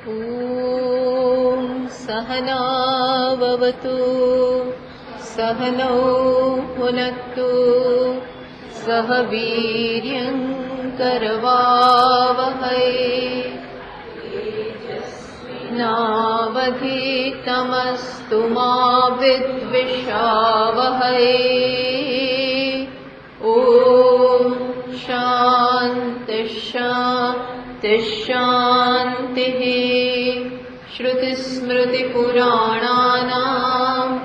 ॐ सहनाववतु सहनौ भुनक्तु सह वीर्यं करवावहै नावधीतमस्तु मा विद्विषावहै। ॐ शान्ति शान्ति शान्तिः। श्रुतिस्मृतिपुराणानाम्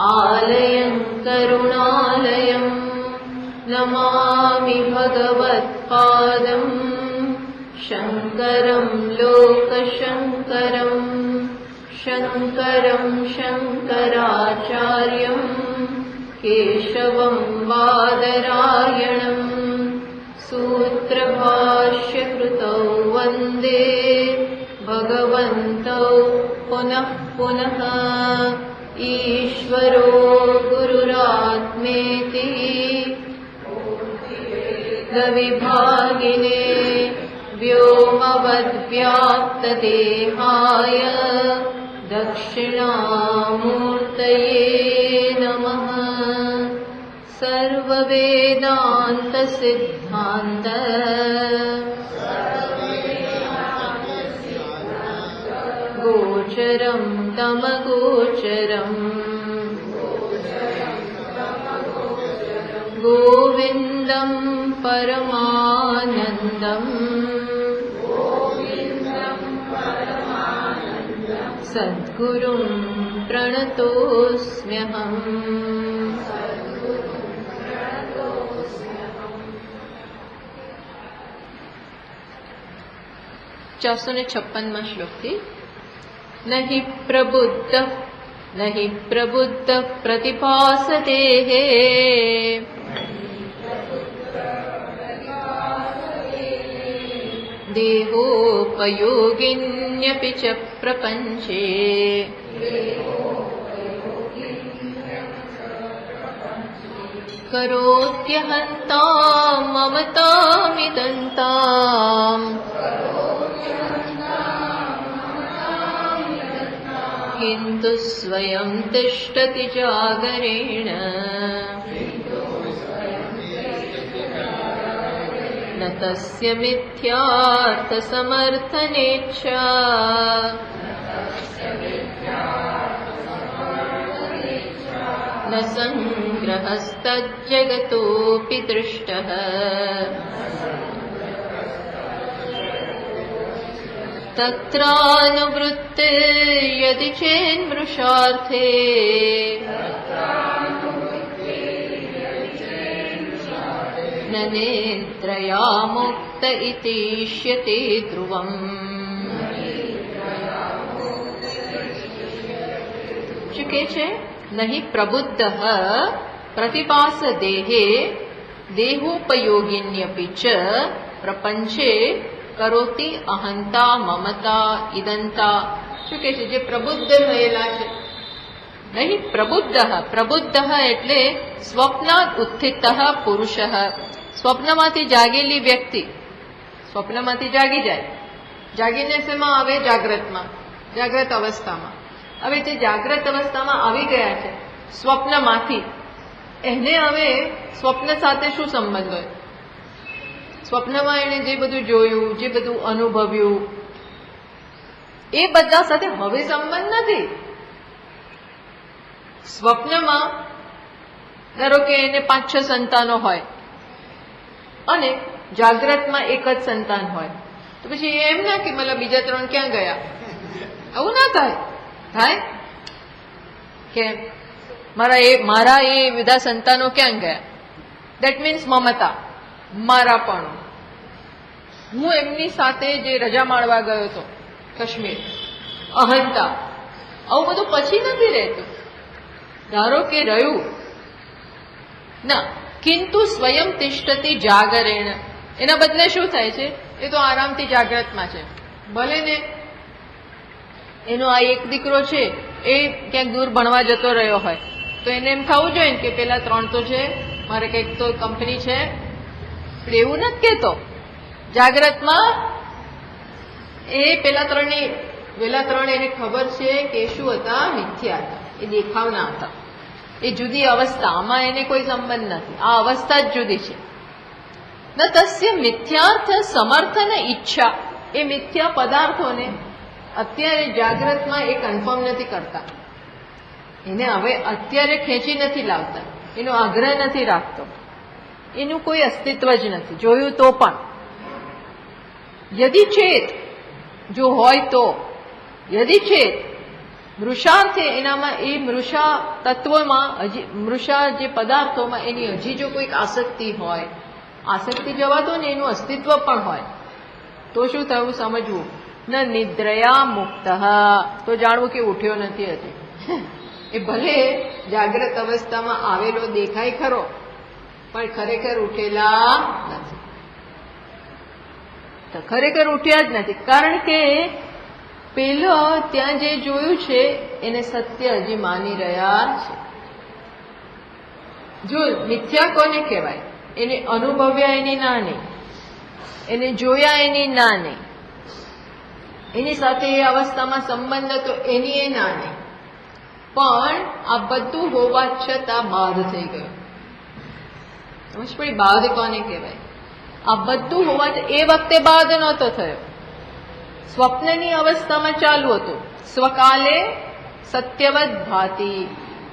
आलयं करुणालयं नमामि भगवत्पादं शङ्करं लोकशङ्करं शङ्करं शङ्कराचार्यं केशवं बादरायणं सूत्रभाष्यकृतौ वन्दे भगवन्तौ पुनः पुनः। ईश्वरो गुरुरात्मेति विभागिने व्योमवद्व्याप्तदेहाय दक्षिणामूर्तये नमः। सर्ववेदान्तसिद्धान्त गोचरं तमगोचरम् गोविन्दं परमानन्दम् सद्गुरुं प्रणतोऽस्म्यहम्। 456 શ્લોકથી नहि प्रबुद्ध प्रतिभासते देहोपयोगिन्यपि च प्रपञ्चे करोत्यहन्तां ममतामिदन्ताम् किन्तु स्वयं तिष्ठति जागरेण न तस्य मिथ्यार्थसमर्थनेच्छा न संग्रहस्तज्जगतोऽपि दृष्टः तत्रानुवृत्ते यदि चेन्मृषार्थे न नेत्रया मुक्त इतीष्यते ध्रुवम्। શું કહે છે? નહીં પ્રબુદ્ધઃ પ્રતિપાસ દેહે દેહોપયોગિન્યપી ચ પ્રપંચે કરોતિ અહંતા મમતા ઇદંતા. શું કે છે? જે પ્રબુદ્ધ થયેલા છે. નહીં પ્રબુદ્ધ એટલે સ્વપ્નાદ ઉત્થિત પુરુષ. સ્વપ્નમાંથી જાગેલી વ્યક્તિ સ્વપ્નમાંથી જાગી જાય. જાગીને શેમાં આવે? જાગ્રતમાં, જાગ્રત અવસ્થામાં. હવે તે જાગ્રત અવસ્થામાં આવી ગયા છે સ્વપ્નમાંથી. એને હવે સ્વપ્ન સાથે શું સંબંધ હોય? સ્વપ્નમાં એણે જે બધું જોયું, જે બધું અનુભવ્યું, એ બધા સાથે હવે સંબંધ નથી. સ્વપ્નમાં ધારો કે એને 5-6 સંતાનો હોય અને જાગ્રતમાં એક જ સંતાન હોય, તો પછી એમ ના કે મતલબ બીજા 3 ક્યાં ગયા? આવું ના થાય. થાય કે મારા એ બધા સંતાનો ક્યાં ગયા? દેટ મીન્સ મમતા, મારાપણું. હું એમની સાથે જે રજા માણવા ગયો હતો કાશ્મીર, અહંતા, આવું બધું પછી નથી રહેતું. ધારો કે રહ્યું ના, કિંતુ સ્વયં તિષ્ઠતિ જાગરેણ. એના બદલે શું થાય છે? એ તો આરામથી જાગ્રતમાં છે. ભલે ને એનો આ એક દીકરો છે એ ક્યાંક દૂર ભણવા જતો રહ્યો હોય તો એને એમ થવું જોઈએ કે પેલા 3 તો છે, મારે કંઈક તો કંપની છે. પણ એવું નથી કહેતો. જાગ્રતમાં એ પેલા 3ની પેલા 3 એને ખબર છે કે શું હતા? મિથ્યા હતા, એ દેખાવના હતા, એ જુદી અવસ્થા, આમાં એને કોઈ સંબંધ નથી, આ અવસ્થા જ જુદી છે. ન તસ્ય મિથ્યાર્થ સમર્થન ઈચ્છા, એ મિથ્યા પદાર્થોને અત્યારે જાગ્રતમાં એ કન્ફર્મ નથી કરતા, એને હવે અત્યારે ખેંચી નથી લાવતા, એનો આગ્રહ નથી રાખતો, એનું કોઈ અસ્તિત્વ જ નથી, જોયું તો પણ. યદિ ચેત, જો હોય તો, યદિ ચેત મૃષાર્થે, એનામાં એ મૃષા તત્વમાં, હજી મૃષા જે પદાર્થોમાં એની હજી જો કોઈક આસક્તિ હોય, આસક્તિ જવા દો ને, એનું અસ્તિત્વ પણ હોય, તો શું થયું? સમજવું. ન નિદ્રયા મુક્ત, તો જાણવું કે ઉઠ્યો નથી હજી. એ ભલે જાગ્રત અવસ્થામાં આવેલો દેખાય ખરો, પણ ખરેખર ઉઠેલા નથી, તો ખરેખર ઉઠ્યા જ નથી. કારણ કે પેલો ત્યાં જે જોયું છે એને સત્ય હજી માની રહ્યા છે. જો મિથ્યા કોને કહેવાય? એને અનુભવ્યા એની ના નહીં, એને જોયા એની ના નહીં, એની સાથે એ અવસ્થામાં સંબંધ હતો એની એ ના નહીં, પણ આ બધું હોવા છતાં બાધ થઈ ગયો. સમજ પડી? બાધ કોને કહેવાય? આ બધું હોવા, એ વખતે બાધ નહોતો થયો, સ્વપ્નની અવસ્થામાં ચાલુ હતું. સ્વકાલે સત્યવદ ભાતિ,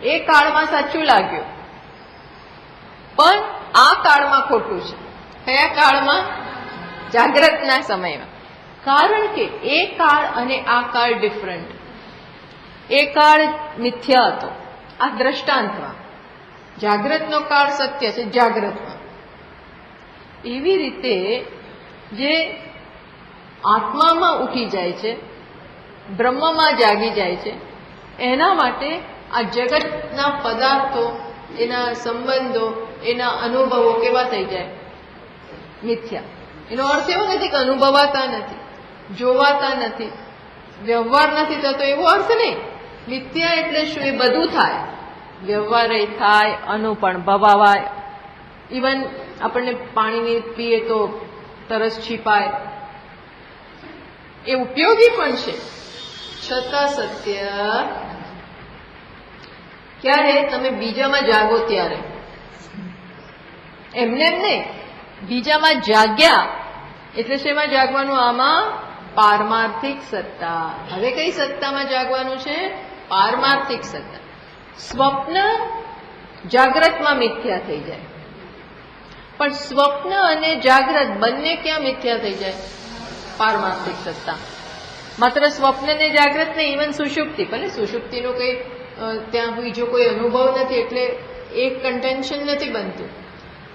એ કાળમાં સાચું લાગ્યું, પણ આ કાળમાં ખોટું છે. કયા કાળમાં? જાગ્રતના સમયમાં. કારણ કે એ કાળ અને આ કાળ ડિફરન્ટ. એ કાળ મિથ્યા હતો, આ દ્રષ્ટાંતમાં. જાગ્રતનો કાળ સત્ય છે જાગ્રતમાં. એવી રીતે જે આત્મામાં ઉઠી જાય છે, બ્રહ્મમાં જાગી જાય છે, એના માટે આ જગતના પદાર્થો, એના સંબંધો, એના અનુભવો કેવા થઈ જાય? મિથ્યા. એનો અર્થ એવો નથી કે અનુભવાતા નથી, જોવાતા નથી, વ્યવહાર નથી થતો, એવો અર્થ નહીં. મિથ્યા એટલે શું? એ બધું થાય, વ્યવહાર થાય, અનુ પણ ભવાય, ઇવન આપણને પાણીની પીએ તો તરસ છીપાય, એ ઉપયોગી પણ છે, છતાં સત્ય. ક્યારે? તમે બીજામાં જાગો ત્યારે. એમને એમ નહીં, બીજામાં જાગ્યા એટલે શેમાં જાગવાનું? આમાં પારમાર્થિક સત્તા. હવે કઈ સત્તામાં જાગવાનું છે? પારમાર્થિક સત્તા. સ્વપ્ન જાગ્રતમાં મિથ્યા થઈ જાય, પણ સ્વપ્ન અને જાગ્રત બંને ક્યાં મિથ્યા થઈ જાય? પારમાર્થિક સત્તા. માત્ર સ્વપ્ન ને જાગ્રત ને, ઇવન સુષુપ્તિ, ભલે સુષુપ્તિનો કઈ ત્યાં બીજો કોઈ અનુભવ નથી એટલે એક કન્ટેન્શન નથી બનતું,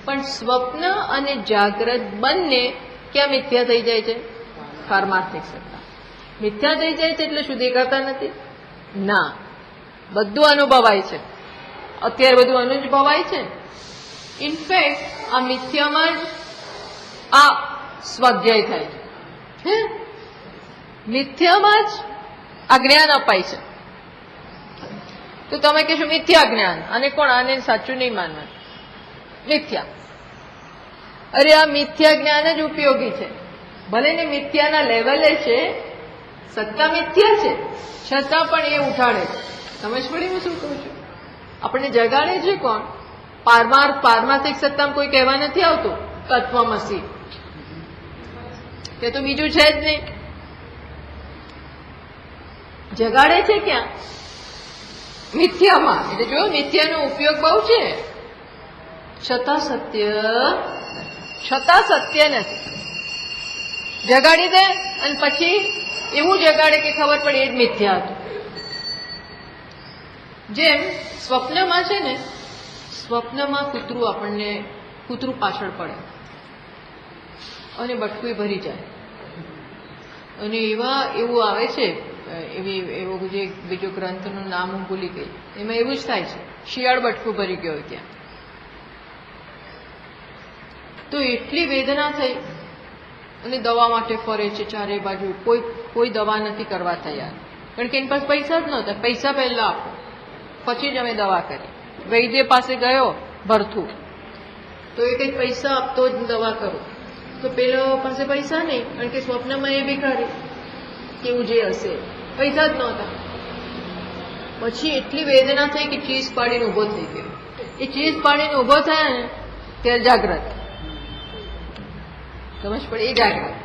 પણ સ્વપ્ન અને જાગ્રત બંને ક્યાં મિથ્યા થઈ જાય છે? પારમાર્થિક સત્તા. મિથ્યા થઈ જાય છે એટલે શું દેખાતા નથી? ના, બધું અનુભવાય છે, અત્યારે બધું અનુભવાય છે. ઇનફેક્ટ આ મિથ્યામાં જ આ સ્વાધ્યાય થાય છે, મિથ્યામાં જ આ જ્ઞાન અપાય છે. તો તમે કહેશો મિથ્યા જ્ઞાન, અને કોણ? આને સાચું નહીં માનવાનું, મિથ્યા. અરે આ મિથ્યા જ્ઞાન જ ઉપયોગી છે, ભલે ને મિથ્યાના લેવલે છે, સત્તા મિથ્યા છે, છતાં પણ એ ઉઠાડે છે. સમજ પડી હું શું કહું છું? આપણને જગાડે છે કોણ? પારમાર્થિક સત્તામાં કોઈ કહેવા નથી આવતું તત્વમસી, તે તો બીજું છે જ નહીં. જગાડે છે ક્યાં? મિથ્યામાં. એટલે જો મિથ્યાનો ઉપયોગ બહુ છે, છતાં સત્ય નથી. જગાડી દે અને પછી એવું જગાડે કે ખબર પડે એ જ મિથ્યા હતું. જેમ સ્વપ્નમાં છે ને, સ્વપ્નમાં કૂતરું પાછળ પડે અને બટકું ભરી જાય, અને એવું આવે છે, એવો જે બીજો ગ્રંથનું નામ હું ભૂલી ગઈ, એમાં એવું જ થાય છે, શિયાળ બટકું ભરી ગયો ત્યાં. તો એટલી વેદના થઈ અને દવા માટે ફરે છે ચારે બાજુ, કોઈ દવા નથી કરવા તૈયાર, કારણ કે એની પાસે પૈસા જ નહોતા. પૈસા પહેલા આપો, પછી જ અમે દવા કરી. વૈદ્ય પાસે ગયો ભરથું, તો એ કંઈક પૈસા આપતો જ દવા કરો. તો પેલો પાસે પૈસા નહીં, કારણ કે સ્વપ્નમાં એ ભિખારી. કેવું જે હશે, પૈસા જ નહોતા. પછી એટલી વેદના થઈ કે ચીઝ પાડીને ઉભો થઈ ગયો. એ ચીઝ પાડીને ઉભો થયા ને ત્યારે જાગ્રત, સમજ પડે, એ જાગ્રત.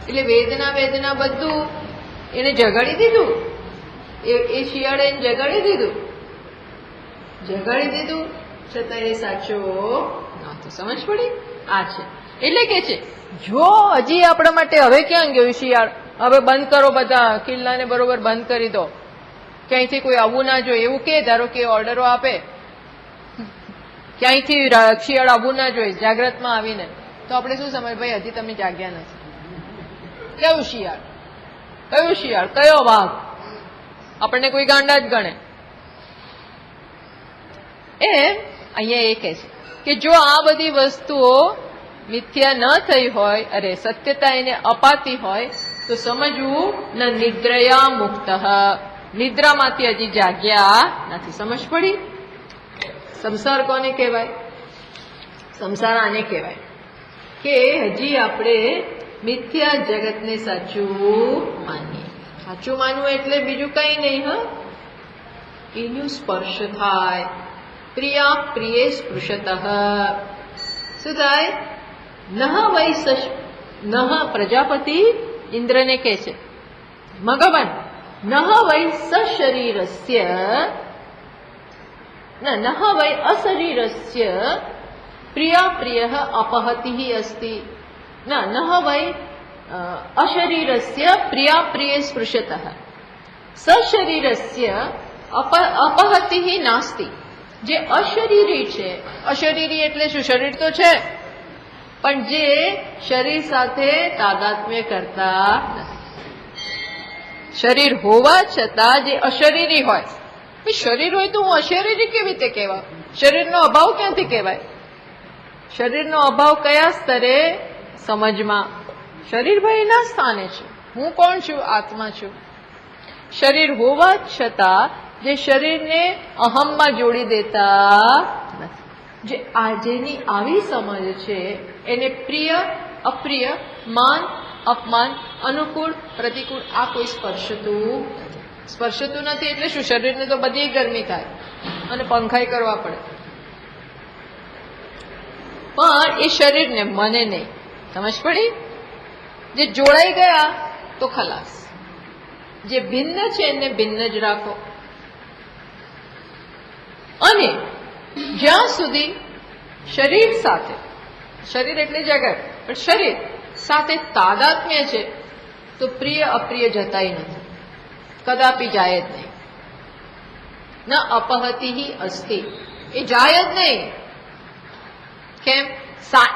એટલે વેદના બધું એને જગાડી દીધું. એ શિયાળે એને જગાડી દીધું છતાં એ સાચો નહોતો. સમજ પડી? આ છે. એટલે કે છે જો હજી આપણા માટે હવે ક્યાં ગયું શિયાળ, હવે બંધ કરો બધા કિલ્લાને બરોબર બંધ કરી દો, ક્યાંયથી કોઈ આવવું ના જોઈએ એવું કે, ધારો કે ઓર્ડરો આપે ક્યાંયથી શિયાળ આવવું ના જોઈએ જાગ્રતમાં આવીને, તો આપણે શું સમજ, ભાઈ હજી તમે જાગ્યા નથી. કયું શિયાળ, કયો વાઘ, આપણને કોઈ ગાંડા જ ગણે. એમ અહીંયા એ કહે છે કે જો આ બધી વસ્તુઓ મિથ્યા ન થઈ હોય, અરે સત્યતા એને અપાતી હોય, તો સમજવું ન નિદ્રયા મુક્ત, નિદ્રામાંથી હજી જાગ્યા નથી. સમજ પડી? સંસાર કોને કહેવાય? સંસાર આને કહેવાય કે હજી આપણે મિથ્યા જગતને સાચું માનીએ. સાચું માનવું એટલે બીજું કઈ નહીં, એનું સ્પર્શ થાય. પ્રિયા પ્રિયે સ્પૃશતઃ શું થાય? નહ પ્રજાપતિ ઇન્દ્રને કહે છે, ભગવાન નહ વૈ સશરીરસ્ય નહ વૈ અશરીરસ્ય પ્રિયા પ્રિયઃ અપહતિ અસ્તિ, નહ વૈ અશરીરસ્ય પ્રિયા પ્રિયે સ્પૃશતઃ સશરીરસ્ય અપહતિ નાસ્તિ. જે અશરીરી છે, અશરીરી એટલે શું? શરીર તો છે પણ જે શરીર સાથે તાદાત્મ્ય કરતા નથી. શરીર હોવા છતાં જે અશરીરી હોય, શરીર હોય તો હું અશરીરી કેવી રીતે કહેવાય? શરીરનો અભાવ ક્યાંથી કહેવાય? શરીરનો અભાવ કયા સ્તરે? સમજમાં. શરીર ભાઈ એના સ્થાને છે. હું કોણ છું? આત્મા છું. શરીર હોવા છતાં જે શરીરને અહમમાં જોડી દેતા નથી. જેની આવી સમજ છે એને પ્રિય અપ્રિય, માન અપમાન, અનુકૂળ પ્રતિકૂળ આ કોઈ સ્પર્શતું નથી. એટલે શું? શરીરને તો બધી ગરમી થાય અને પંખાઈ કરવા પડે, પણ એ શરીરને મને નહીં. સમજ પડી? જે જોડાઈ ગયા તો ખલાસ, જે ભિન્ન છે એને ભિન્ન જ રાખો. અને જ્યાં સુધી શરીર સાથે, શરીર એટલે જગત, પણ શરીર સાથે તાદાત્મ્ય છે તો પ્રિય અપ્રિય જતાય નથી, કદાપી જાય જ નહીં. ન અપહતિ અસ્તિ, એ જાય જ નહીં. કેમ?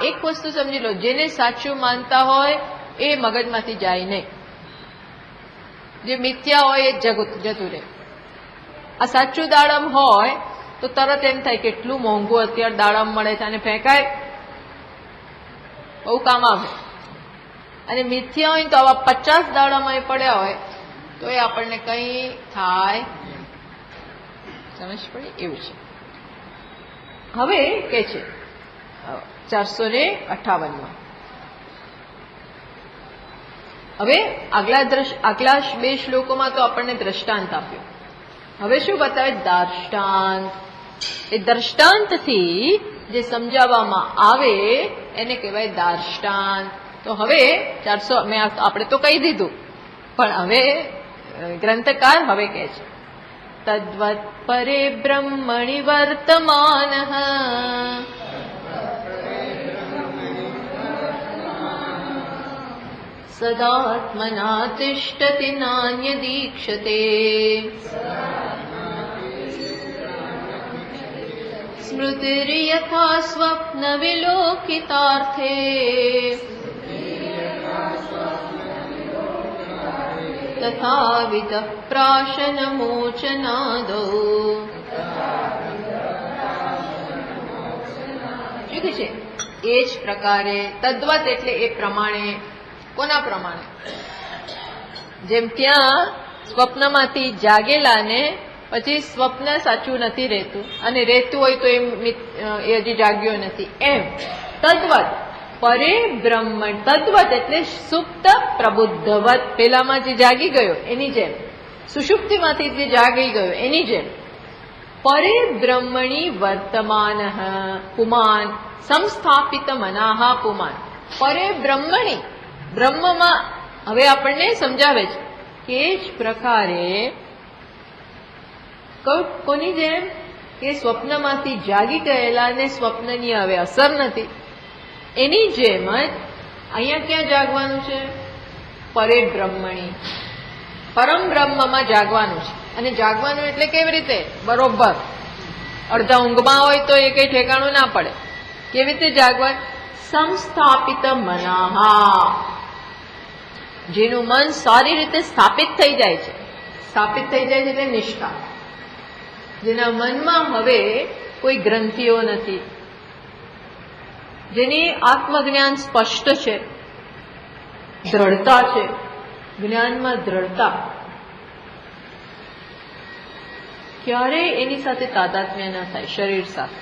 એક વસ્તુ સમજી લો, જેને સાચું માનતા હોય એ મગજમાંથી જાય નહીં. જે મિથ્યા હોય એ જતું રહે. આ સાચું દાડમ હોય તો તરત એમ થાય કેટલું મોંઘું અત્યારે દાડમ મળે છે અને ફેંકાય, બહુ કામ આવે. અને મિથ્યા હોય તો આવા 50 દાડમ પડ્યા હોય તો એ આપણને કઈ થાય. સમજ પડી? એવું છે. હવે કે છે 458માં, હવે આગલા 2 શ્લોકોમાં તો આપણને દ્રષ્ટાંત આપ્યો. હવે શું બતાવે? દાર્ષ્ટાંત. એ દ્રષ્ટાંતથી જે સમજાવવામાં આવે એને કહેવાય દાર્ષ્ટાંત. તો હવે 400 આપણે તો કહી દીધું, પણ હવે ગ્રંથકાર હવે કહે છે તદ્વત પરે બ્રહ્મણિ વર્તમાનઃ સદાત્મના તિષ્ઠતિ નાન્યદીક્ષતે સ્મૃતિર્યથા સ્વપ્ન વિલોકિતાર્થે તથાવિધ પ્રાશન મોચનાદો. શું કે છે? એ જ પ્રકારે તદ્વત એટલે એ પ્રમાણે. કોના પ્રમાણે? જેમ ત્યાં સ્વપ્નમાંથી જાગેલાને પછી સ્વપ્ન સાચું નથી રહેતું અને રહેતું હોય તો એ હજી જાગ્યો નથી, એમ તદ્વત પરે બ્રહ્મણ તદ્વત એટલે સુપ્ત પ્રબુદ્ધવત, પેલામાં જે જાગી ગયો એની જેમ, સુષુપ્તિમાંથી જે જાગી ગયો એની જેમ. પરે બ્રહ્મણી વર્તમાન પુમાન સંસ્થાપિત મનાહ પુમાન. પરે બ્રહ્મણી, બ્રહ્મમાં હવે આપણને સમજાવે છે કે એ જ પ્રકારે કોની જેમ કે સ્વપ્નમાંથી જાગી ગયેલા ને સ્વપ્નની હવે અસર નથી, એની જેમ જ અહીંયા ક્યાં જાગવાનું છે? પરે બ્રહ્મણી, પરમ બ્રહ્મમાં જાગવાનું છે. અને જાગવાનું એટલે કેવી રીતે? બરોબર અડધા ઊંઘમાં હોય તો એ કઈ ઠેકાણું ના પડે. કેવી રીતે જાગવાનું? સંસ્થાપિત મનાહા, જેનું મન સારી રીતે સ્થાપિત થઈ જાય છે. સ્થાપિત થઈ જાય છે એટલે નિષ્ઠા, જેના મનમાં હવે કોઈ ગ્રંથિઓ નથી, જેની આત્મજ્ઞાન સ્પષ્ટ છે, દ્રઢતા છે, જ્ઞાનમાં દ્રઢતા. ક્યારેય એની સાથે તાદાત્મ્ય ના થાય, શરીર સાથે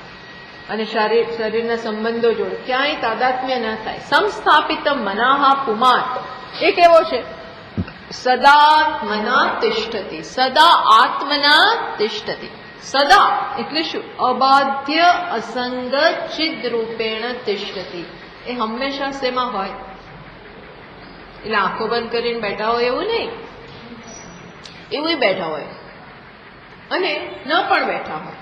અને શરીરના સંબંધો જોડે ક્યાંય તાદાત્મ્ય ના થાય. સંસ્થાપિત મનાહા પુમાન, એ કેવો છે? સદાત્મના તિષ્ઠતિ, સદા આત્મના તિષ્ઠતિ. સદા એટલે શું? અબાધ્ય અસંગ ચિદ રૂપેણ તિષ્ઠતિ. એ હંમેશા શેમાં હોય? એટલે આંખો બંધ કરીને બેઠા હોય એવું નહીં, એવું બેઠા હોય અને ન પણ બેઠા હોય,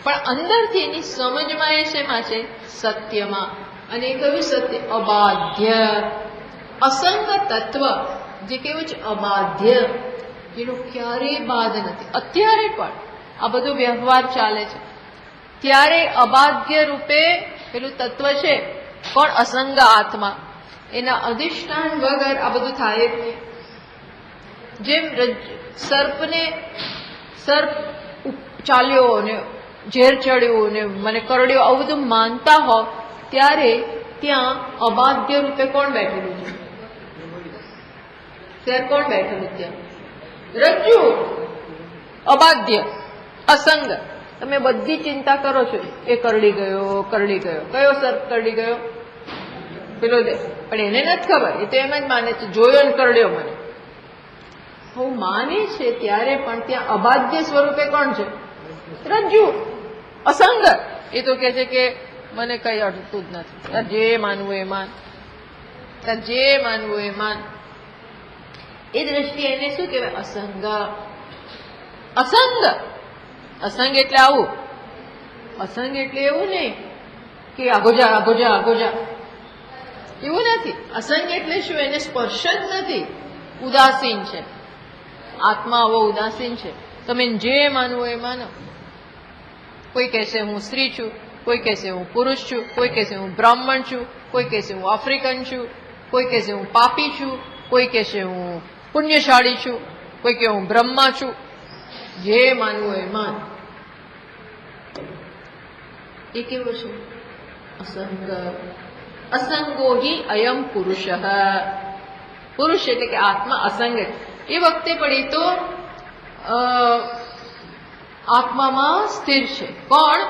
પણ અંદરથી એની સમજમાં એ શેમાં છે? સત્યમાં. અને એ કયું સત્ય? અબાધ્ય અસંગ તત્વ, જે કેવું છે? અબાધ્ય, જેનું ક્યારેય બાદ નથી. અત્યારે પણ આ બધો વ્યવહાર ચાલે છે ત્યારે અબાધ્ય રૂપે પેલું તત્વ છે. કોણ? અસંગ આત્મા. એના અધિષ્ઠાન વગર આ બધું થાય જ નહીં. જેમ સર્પને સર્પ ચાલ્યો ને ઝેર ચડ્યું ને મને કરડ્યો, આવું બધું માનતા હો, ત્યારે ત્યાં અબાધ્ય રૂપે કોણ બેઠેલું છે? ત્યારે કોણ બેઠેલું ત્યાં? રજ્જુ. અબાધ્ય અસંગ. તમે બધી ચિંતા કરો છો, એ કરડી ગયો, કરડી ગયો. કયો સર્પ કરડી ગયો? પેલો. પણ એને નથી ખબર, એ તો એમ જ માને છે જોયો ને કરડ્યો મને. હું માને છે ત્યારે પણ ત્યાં અબાધ્ય સ્વરૂપે કોણ છે? રજ્જુ અસંગ. એ તો કે છે કે મને કઈ અડતું જ નથી, જે માનવું એ માન, જે માનવું એ માન. એ દ્રષ્ટિએ એને શું કહેવાય? અસંગ. અસંગ. અસંગ એટલે આવું. અસંગ એટલે એવું નહીં કે આગોજા આગોજા આગોજા, એવું નથી. અસંગ એટલે શું? એને સ્પર્શ જ નથી, ઉદાસીન છે. આત્મા આવો ઉદાસીન છે. તમે જે માનવું એ માનો. કોઈ કહેશે હું સ્ત્રી છું, કોઈ કહેશે હું પુરુષ છું, કોઈ કહેશે હું બ્રાહ્મણ છું, કોઈ કહેશે હું આફ્રિકન છું, કોઈ કહેશે હું પાપી છું, કોઈ કહેશે હું પુણ્યશાળી છું, કોઈ કહે હું બ્રહ્મા છું. જે માનવું એ માન. એ કેવો છે? અસંગ. અસંગો હિ અયમ પુરુષ. પુરુષ એટલે કે આત્મા અસંગ. એ વખતે પણ એ તો આત્મામાં સ્થિર છે. કોણ?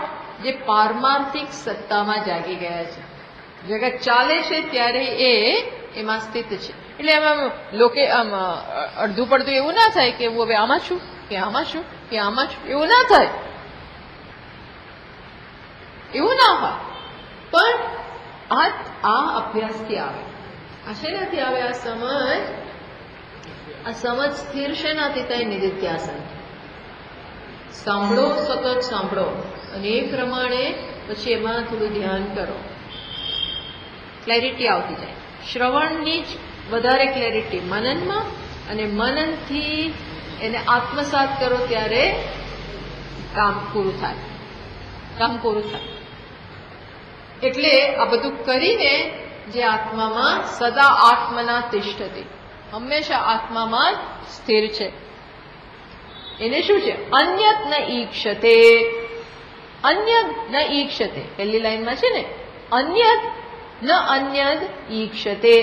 જે પારમાર્થિક સત્તામાં જાગી ગયા છે. જગત ચાલે છે ત્યારે એ એમાં સ્થિત છે. એટલે એમાં લોકો આમ અડધું પડતું એવું ના થાય કે હું હવે આમાં છું કે આમાં છું કે આમાં છું, એવું ના થાય, એવું ના હોય. પણ આ અભ્યાસથી આવે. આ શેનાથી આવે? આ સમજ સ્થિર શેનાથી થાય? નિધિધ્યાસન. સાંભળો, સતત સાંભળો અને એ પ્રમાણે પછી એમાં થોડું ધ્યાન કરો, ક્લેરિટી આવતી જાય. શ્રવણની જ વધારે ક્લેરિટી મનનમાં, અને મનનથી એને આત્મસાત કરો ત્યારે કામ પૂરું થાય. કામ પૂરું થાય. એટલે આ બધું કરીને જે આત્મામાં સદા આત્મના તિષ્ઠતિ, હંમેશા આત્મામાં સ્થિર છે, એને શું છે? અન્યત ન ઈક્ષતે. અન્યદ ન ઈક્ષતે પહેલી લાઈનમાં છે ને, અન્યદ ન અન્યદ ઈક્ષતે.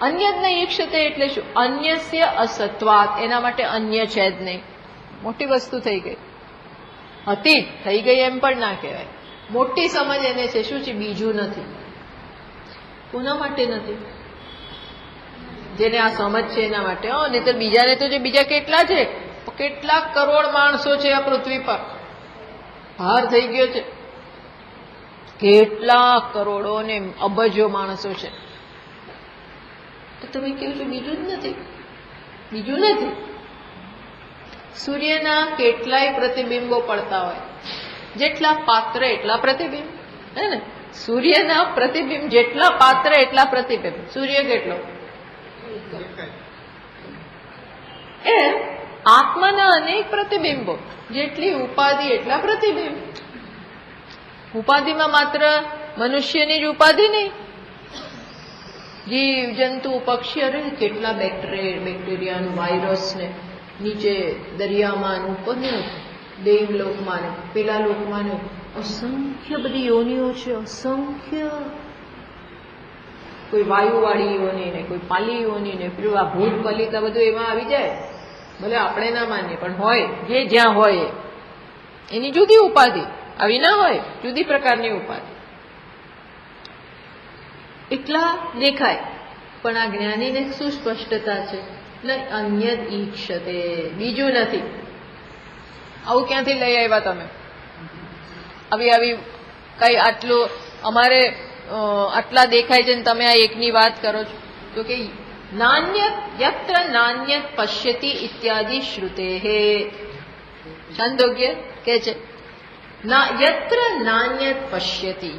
અન્યદ ન ઈક્ષતે એટલે શું? અન્યસ્ય અસત્વાત. એના માટે અન્ય છે જ નહીં. મોટી વસ્તુ થઈ ગઈ. હતી થઈ ગઈ એમ પણ ના કહેવાય. મોટી સમજ એને છે શું છે? બીજું નથી. કોના માટે નથી? જેને આ સમજ છે એના માટે. નહીં તો બીજાને તો જે બીજા કેટલા છે, કેટલા કરોડ માણસો છે આ પૃથ્વી પર, ભાર થઈ ગયો છે, કેટલા કરોડો ને અબજો માણસો છે. તો તમે કેવું છો બીજું જ નથી, બીજું નથી. સૂર્યના કેટલાય પ્રતિબિંબો પડતા હોય, જેટલા પાત્ર એટલા પ્રતિબિંબ, હે ને? સૂર્યના પ્રતિબિંબ જેટલા પાત્ર એટલા પ્રતિબિંબ. સૂર્ય કેટલો? એમ આત્માના અનેક પ્રતિબિંબો, જેટલી ઉપાધિ એટલા પ્રતિબિંબ. ઉપાધિમાં માત્ર મનુષ્યની જ ઉપાધિ નહીં, જીવ જંતુ પક્ષી, અરે કેટલા બેક્ટેરિયા વાયરસ ને નીચે દરિયામાં ઉપર દેવલોકમાં પેલા લોકમાં અસંખ્ય બધી યોનિઓ છે, અસંખ્ય. કોઈ વાયુવાળી યોની ને કોઈ પાલી યોની ને પેલું આ ભૂત પલિતા બધું એમાં આવી જાય. ભલે આપણે ના માનીએ પણ હોય, જે જ્યાં હોય એની જુદી ઉપાધિ, આવી ના હોય જુદી પ્રકારની ઉપાધિ. એટલા દેખાય, પણ આ જ્ઞાનીને શું સ્પષ્ટતા છે? અન્ય ઈક્ષતે, બીજું નથી. આવું ક્યાંથી લઈ આવ્યા તમે? આવી કઈ આટલું અમારે આટલા દેખાય છે ને તમે આ એકની વાત કરો છો? તો કે નાન્યત યત્ર નાન્યત પશ્યતિ ઇત્યાદિ શ્રુતે. છાંદોગ્ય કે છે યત્ર નાન્યત પશ્યતિ.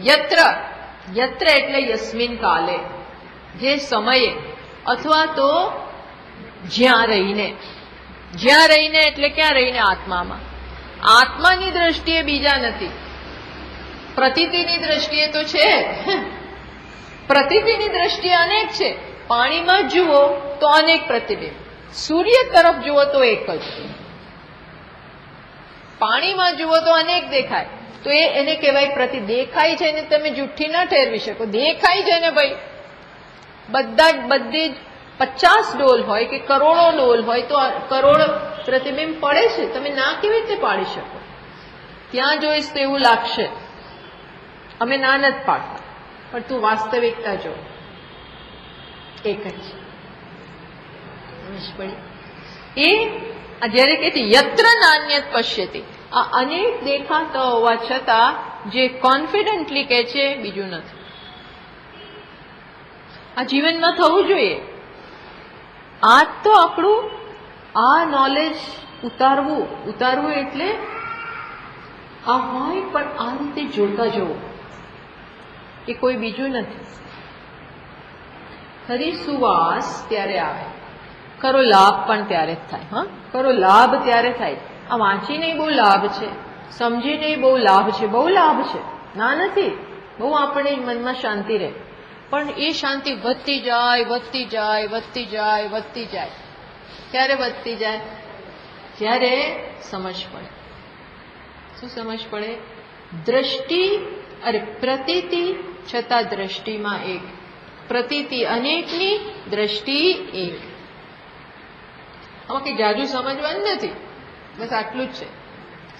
યત્ર એટલે યસ્મિન કાલે, જે સમયે, અથવા તો જ્યાં રહીને એટલે ક્યાં રહીને? આત્મામાં. આત્માની દ્રષ્ટિએ બીજા નથી, પ્રતીતિની દ્રષ્ટિએ તો છે. પ્રતીતિની દ્રષ્ટિએ અનેક છે. પાણીમાં જુઓ તો અનેક પ્રતિબિંબ, સૂર્ય તરફ જુઓ તો એક જ. પાણીમાં જુઓ તો અનેક દેખાય, તો એને કહેવાય પ્રતિ. દેખાય છે ને તમે જુઠ્ઠી ના ઠેરવી શકો. દેખાય છે ને ભાઈ, બધી 50 ડોલ હોય કે કરોડો ડોલ હોય તો કરોડ પ્રતિબિંબ પડે છે. તમે ના કેવી રીતે પાડી શકો? ત્યાં જોઈશ તો એવું લાગશે. અમે ના નથી પાડતા, પણ તું વાસ્તવિકતા જો, એક જ પડી. એ જયારે કે છે યત્ર નાન્યત પશ્યતિ, આ અનેક દેખાતા હોવા છતાં જે કોન્ફિડન્ટલી કે છે બીજું નથી. આ જીવનમાં થવું જોઈએ. આ તો આપણું આ નોલેજ ઉતારવું એટલે આ હોય, પણ આ રીતે જોતા જવું એ કોઈ બીજું નથી. ખરી સુવાસ ત્યારે આવે, ખરો લાભ પણ ત્યારે જ થાય. હા, ખરો લાભ ત્યારે થાય. આ વાંચીને બહુ લાભ છે, સમજીને બહુ લાભ છે, બહુ લાભ છે, ના નથી. બહુ આપણે મનમાં શાંતિ રહે, પણ એ શાંતિ વધતી જાય. ક્યારે વધતી જાય? જ્યારે સમજ પડે. શું સમજ પડે? દ્રષ્ટિ, પ્રતીતિ છતાં દ્રષ્ટિમાં એક, પ્રતીતિ અનેકની દ્રષ્ટિ એક. આમાં કઈ જાજુ સમજવાનું નથી, બસ આટલું જ છે.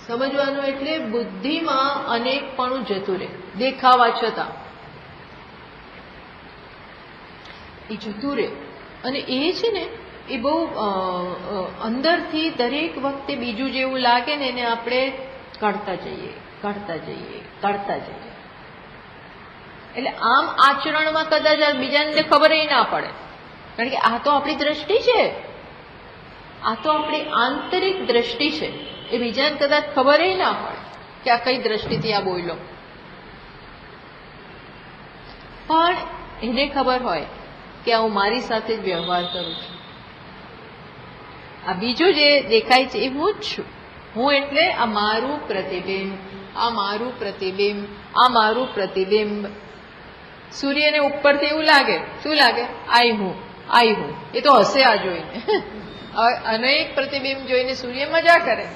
સમજવાનું એટલે બુદ્ધિમાં અનેકપણું જતું રહે, દેખાવા છતાં એ જતું રહે. અને એ છે ને, એ બહુ અંદરથી દરેક વખતે બીજું જેવું લાગે ને, એને આપણે કાઢતા જઈએ. એટલે આમ આચરણમાં કદાચ બીજાને ખબર ના પડે, કારણ કે આ તો આપણી દ્રષ્ટિ છે, આ તો આપણી આંતરિક દ્રષ્ટિ છે. એ બીજાને કદાચ ખબર ના પડે કે આ કઈ દ્રષ્ટિથી આ બોલ્યો, પણ એને ખબર હોય કે હું મારી સાથે જ વ્યવહાર કરું છું. આ બીજું જે દેખાય છે એ હું જ છું. હું એટલે આ મારું પ્રતિબિંબ, આ મારું પ્રતિબિંબ, આ મારું પ્રતિબિંબ. સૂર્યને ઉપરથી એવું લાગે, શું લાગે? આઈ હું. એ તો હશે આ જોઈને. અનેક પ્રતિબિંબ જોઈને સૂર્ય મજા કરે.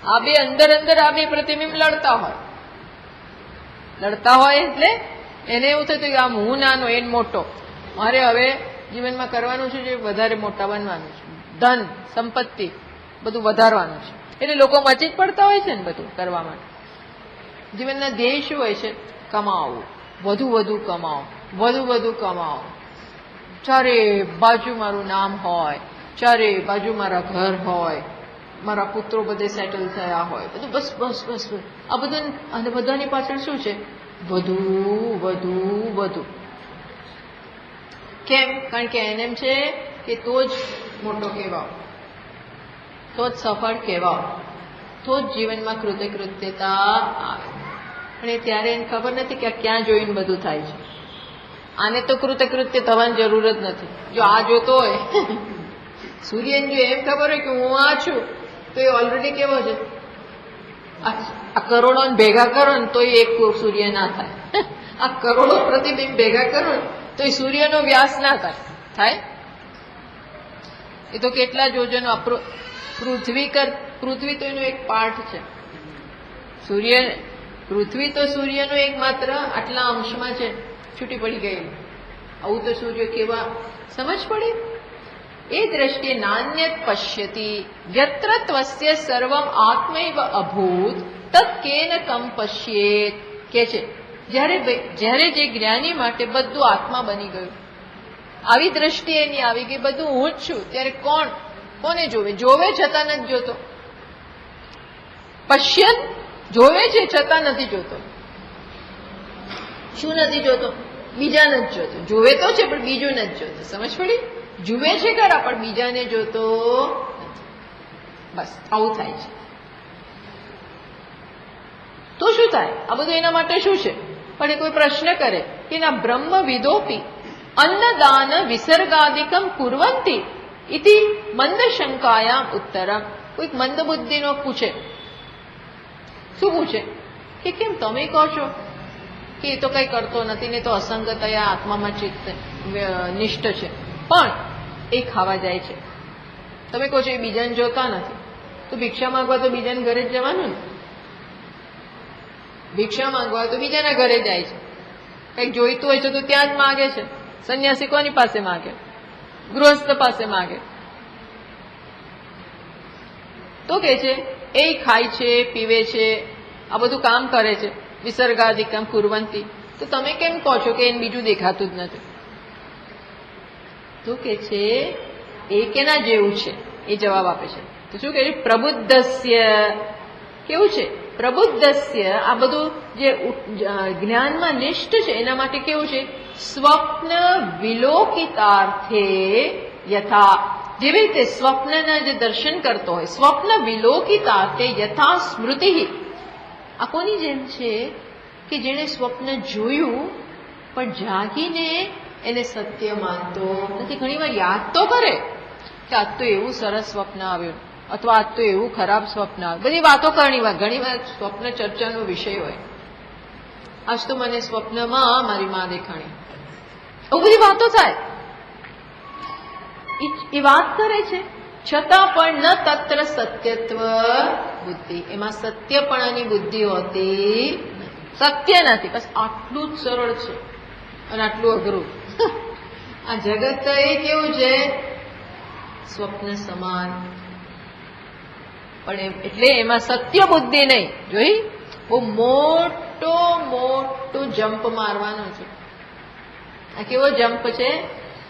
આ બે અંદર આ બે પ્રતિબિંબ લડતા હોય એટલે એને એવું થતું કે આમ હું નાનો એને મોટો, મારે હવે જીવનમાં કરવાનું છે જે વધારે મોટા બનવાનું છે, ધન સંપત્તિ બધું વધારવાનું છે. એટલે લોકો મચી જ પડતા હોય છે ને બધું કરવા માટે. જીવનના ધ્યેય શું હોય છે? કમાવવું. વધુ વધુ કમાઓ, વધુ વધુ કમાઓ, ચારે બાજુ મારું નામ હોય, ચારે બાજુ મારા ઘર હોય, મારા પુત્રો બધે સેટલ થયા હોય, બધું બસ બસ બસ બસ. આ બધું, અને બધાની પાછળ શું છે? વધુ વધુ વધુ. કેમ? કારણ કે એને એમ છે કે તો જ મોટો કહેવાઓ, તો જ સફળ કહેવાઓ, તો જ જીવનમાં કૃતકૃત્યતા આવે. અને ત્યારે એને ખબર નથી કે આ ક્યાં જોઈને બધું થાય છે. આને તો કૃતકૃત્ય થવાની જરૂર જ નથી. જો આ જોતો હોય, સૂર્યને જો એમ ખબર હોય કે હું આ છું, તો એ ઓલરેડી કેવો છે? આ કરોડો ભેગા કરો ને તો એક સૂર્ય ના થાય. આ કરોડો પ્રતિબિંબ ભેગા કરો ને તો એ સૂર્યનો વ્યાસ ના થાય. એ તો કેટલા જોજનો. પૃથ્વી તો એનો એક પાર્ટ છે. પૃથ્વી તો સૂર્યનો એક માત્ર આટલા અંશમાં છે, છૂટી પડી ગયેલું. આવું તો સૂર્ય કેવા, સમજ પડી? એ દ્રષ્ટિએ નાન્યત પશ્યતિ યત્ર ત્વસ્ય સર્વમ આત્મૈવ અભૂત તત્ કેન કમ પશ્યેત. કે છે જ્યારે જે જ્ઞાની માટે બધું આત્મા બની ગયું, આવી દ્રષ્ટિ એની આવી ગઈ, બધું હું જ છું, ત્યારે કોને જોવે? જોવે છતાં નથી જોતો. પશ્યત જોવે છે છતાં નથી જોતો. શું નથી જોતો? બીજા નથી જોતો. જોવે તો છે પણ બીજું નથી જોતો. સમજ પડી? જુએ છે ખરા પણ બીજાને જોતો નથી. બસ આવું થાય છે. તો શું થાય? આ બધું એના માટે શું છે? પણ એ કોઈ પ્રશ્ન કરે કે ના બ્રહ્મ વિદોપી અન્નદાન વિસર્ગાદિકમ કુર્વંતી ઇતિ મંદ શંકાયામ ઉત્તરમ. કોઈક મંદ બુદ્ધિનો પૂછે. શું પૂછે? કે કેમ તમે કહો છો કે એ તો કઈ કરતો નથી ને, તો અસંગતયા આત્મામાં ચિત્ત નિષ્ઠ છે, પણ એ ખાવા જાય છે. તમે કહો છો એ બીજાને જોતા નથી, તો ભિક્ષા માંગવા તો બીજાને ઘરે જ જવાનું ને. ભિક્ષા માંગવા તો બીજાના ઘરે જાય છે. કંઈક જોઈતું હોય છે તો ત્યાં જ માગે છે. સંન્યાસી કોની પાસે માગે? ગૃહસ્થ પાસે માગે. તો કે છે એ ખાય છે, પીવે છે, આ બધું કામ કરે છે, વિસર્ગાદિકમ કુર્વંતી, તો તમે કેમ કહો છો કે એને બીજું દેખાતું જ નથી? તો કે છે એ કેના જેવું છે? એ જવાબ આપે છે. તો શું કે છે? પ્રબુદ્ધસ્ય. કેવું છે? પ્રબુદ્ધસ્ય. આ બધું જે જ્ઞાનમાં નિષ્ઠ છે એના માટે કેવું છે? સ્વપ્ન વિલોકિતાર્થે યથા. જેવી રીતે સ્વપ્નના જે દર્શન કરતો હોય, સ્વપ્ન વિલોકિતાર્થે યથા સ્મૃતિ. આ કોની જેમ છે? કે જેણે સ્વપ્ન જોયું પણ જાગીને એને સત્ય માનતો નથી. ઘણીવાર યાદ તો કરે કે આજ તો એવું સરસ સ્વપ્ન આવ્યું, અથવા આજ તો એવું ખરાબ સ્વપ્ન આવ્યું. બધી વાતો ઘણીવાર સ્વપ્ન ચર્ચાનો વિષય હોય. આજ તો મને સ્વપ્નમાં મારી માં દેખાણી, એવું બધી વાતો થાય. એ વાત કરે છે છતાં પણ ન તત્ર સત્યત્વ બુદ્ધિ. એમાં સત્યપણાની બુદ્ધિ હોતી સત્ય નથી. બસ આટલું જ સરળ છે અને આટલું અઘરું. આ જગત તો એ કેવું છે? સ્વપ્ન સમાન. પણ એટલે એમાં સત્ય બુદ્ધિ નહીં. જોઈ, બહુ મોટો જમ્પ મારવાનો છે. આ કેવો જમ્પ છે?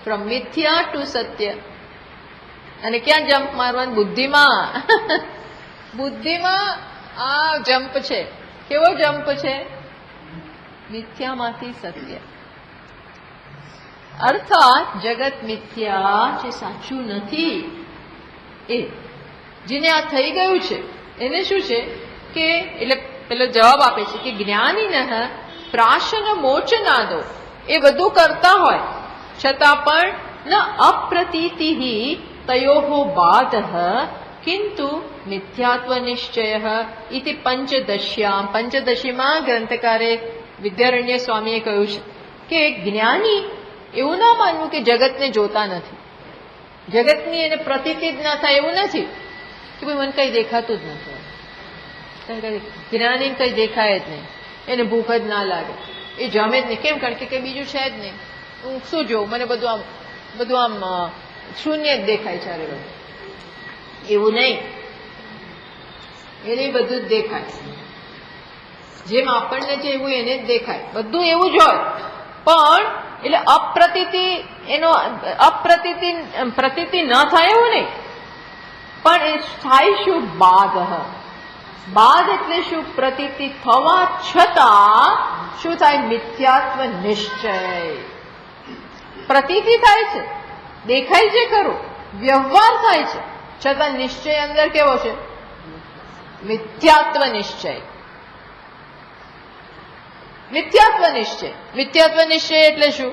ફ્રોમ મિથ્યા ટુ સત્ય. અને ક્યાં જમ્પ મારવાનું? બુદ્ધિમાં. બુદ્ધિમાં આ જમ્પ છે. કેવો જમ્પ છે? મિથ્યામાંથી સત્ય. અર્થાત જગત મિથ્યા છે, સાચું નથી. એ જેને આ થઈ ગયું છે એને શું છે કે, એટલે પેલો જવાબ આપે છે કે જ્ઞાનીન પ્રાશન મોચનાદો. એ બધું કરતા હોય છતાં પણ ન અપ્રતીતિ તયોઃ બાધઃ કિંતુ મિથ્યાત્વ નિશ્ચય ઇતિ પંચદશ્યામ. પંચદશીમાં ગ્રંથકારે વિદ્યારણ્ય સ્વામીએ કહ્યું છે કે જ્ઞાની એવું ના માનવું કે જગતને જોતા નથી, જગતની એને પ્રતીતિ જ ના થાય. એવું નથી કે ભાઈ મને કઈ દેખાતું જ નથી. જ્ઞાની કઈ દેખાય જ નહીં, એને ભૂખ જ ના લાગે, એ જમે જ નહીં. કેમ? કારણ કે કઈ બીજું છે જ નહીં. હું શું જોઉં? મને બધું આમ શૂન્ય જ દેખાય છે. બધું એવું નહીં, એને બધું જ દેખાય. જેમ આપણને છે એવું એને જ દેખાય, બધું એવું જ હોય, પણ એટલે પ્રતીતિ ન થાય એવું નહીં, પણ એ થાય શું? બાદ એટલે શું? પ્રતીતિ થવા છતાં શું થાય? મિથ્યાત્વ નિશ્ચય. પ્રતીતિ થાય છે, દેખાય છે ખરું, વ્યવહાર થાય છે, છતાં નિશ્ચય અંદર કેવો છે? મિથ્યાત્વ નિશ્ચય. મિથ્યાત્વ નિશ્ચય. મિથ્યાત્વ નિશ્ચય એટલે શું?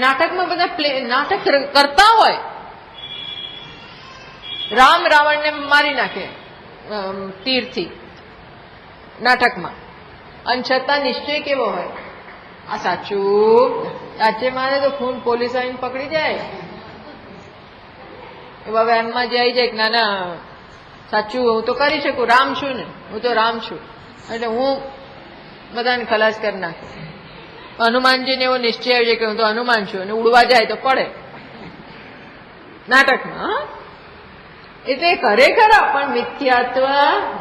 નાટકમાં બધા નાટક કરતા હોય, રામ રાવણને મારી નાખે તીરથી નાટકમાં, અને છતાં નિશ્ચય કેવો હોય? આ સાચું, સાચે મારે તો ખૂન પોલીસ આવીને પકડી જાય, એવા વેનમાં જાય કે ના ના સાચું હું તો કરી શકું, રામ છું ને, હું તો રામ છું, એટલે હું બધાને ખલાસ કરી નાખું. હનુમાનજીને એવો નિશ્ચય આવી જાય કે હું તો હનુમાન છું, અને ઉડવા જાય તો પડે નાટકમાં. એટલે ખરેખર પણ મિથ્યાત્વ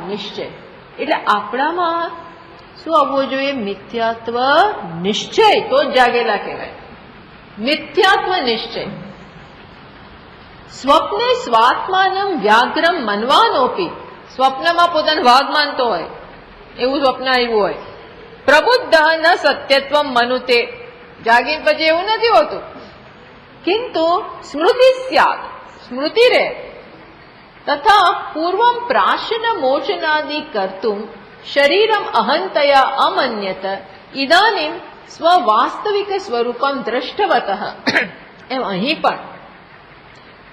નિશ્ચય. એટલે આપણામાં શું આવવું જોઈએ? મિથ્યાત્વ નિશ્ચય. તો જ જાગેલા કહેવાય. મિથ્યાત્વ નિશ્ચય. સ્વપ્ને સ્વાત્માનમ વ્યાઘ્રમ મનવાનોપી. સ્વપ્નમાં પોતાનો વાઘ માનતો હોય એવું સ્વપ્ન આવ્યું હોય. પ્રબુદ્ધ ન સત્યત્વમ મનુતે. જાગીને પછી એવું નથી હોતું. કિંતુ સ્મૃતિ સ્યાત. સ્મૃતિ રે. તથા પૂર્વમ પ્રાશન મોચનાદિ કર્તુમ શરીરમ અહંતયા અમન્યત ઇદાનીમ સ્વવાસ્તવિક સ્વરૂપમ દ્રષ્ટવતઃ. એમ અહીં પણ